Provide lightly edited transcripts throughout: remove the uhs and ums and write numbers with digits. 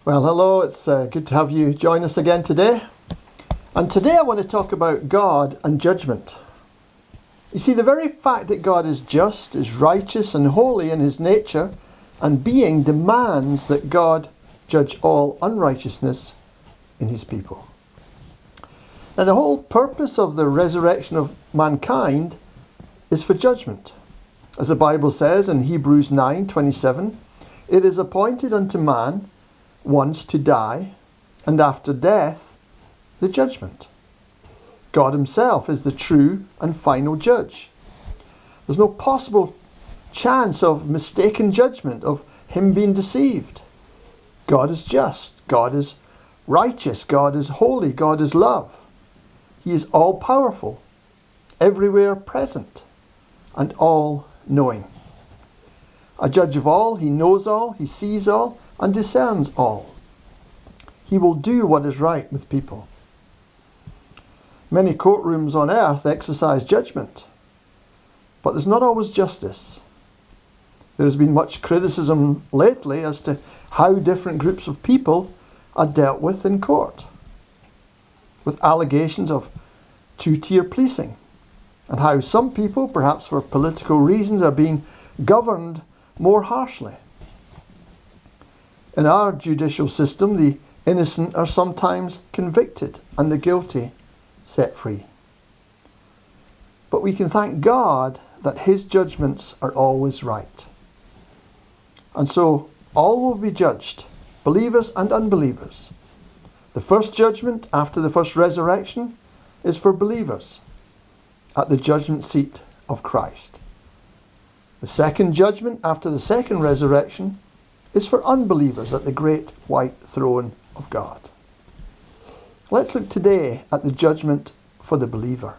Well, hello, it's good to have you join us again today. And today I want to talk about God and judgment. You see, the very fact that God is just, is righteous and holy in his nature and being demands that God judge all unrighteousness in his people. Now, the whole purpose of the resurrection of mankind is for judgment. As the Bible says in Hebrews 9:27, it is appointed unto man once to die, and after death, the judgment. God himself is the true and final judge. There's no possible chance of mistaken judgment, of him being deceived. God is just, God is righteous, God is holy, God is love. He is all-powerful, everywhere present, and all-knowing. A judge of all, he knows all, he sees all, and discerns all. He will do what is right with people. Many courtrooms on earth exercise judgment, but there's not always justice. There has been much criticism lately as to how different groups of people are dealt with in court, with allegations of two-tier policing, and how some people, perhaps for political reasons, are being governed more harshly. In our judicial system, the innocent are sometimes convicted and the guilty set free. But we can thank God that his judgments are always right. And so all will be judged, believers and unbelievers. The first judgment after the first resurrection is for believers at the judgment seat of Christ. The second judgment after the second resurrection is for unbelievers at the great white throne of God. Let's look today at the judgment for the believer.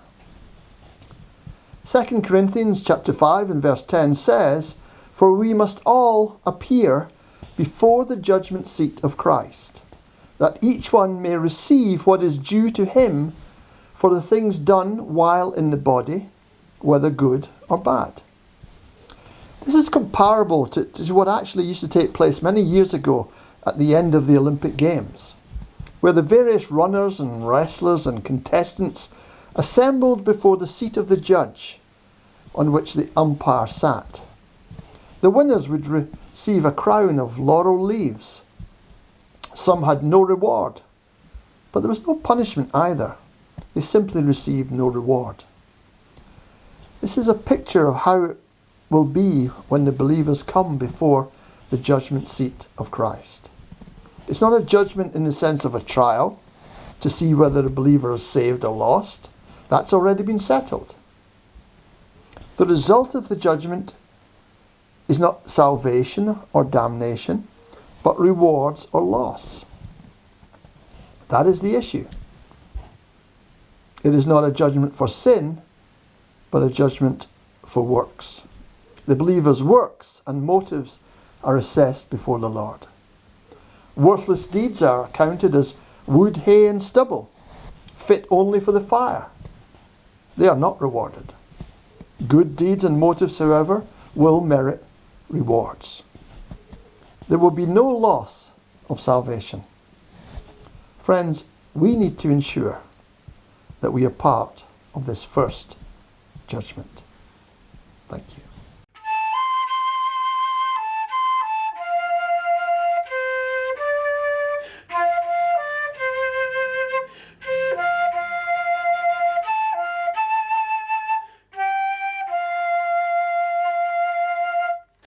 2 Corinthians chapter 5 and verse 10 says, "For we must all appear before the judgment seat of Christ, that each one may receive what is due to him for the things done while in the body, whether good or bad." This is comparable to what actually used to take place many years ago at the end of the Olympic Games, where the various runners and wrestlers and contestants assembled before the seat of the judge on which the umpire sat. The winners would receive a crown of laurel leaves. Some had no reward, but there was no punishment either. They simply received no reward. This is a picture of how it will be when the believers come before the judgment seat of Christ. It's not a judgment in the sense of a trial to see whether a believer is saved or lost. That's already been settled. The result of the judgment is not salvation or damnation, but rewards or loss. That is the issue. It is not a judgment for sin, but a judgment for works. The believer's works and motives are assessed before the Lord. Worthless deeds are counted as wood, hay and stubble, fit only for the fire. They are not rewarded. Good deeds and motives, however, will merit rewards. There will be no loss of salvation. Friends, we need to ensure that we are part of this first judgment. Thank you.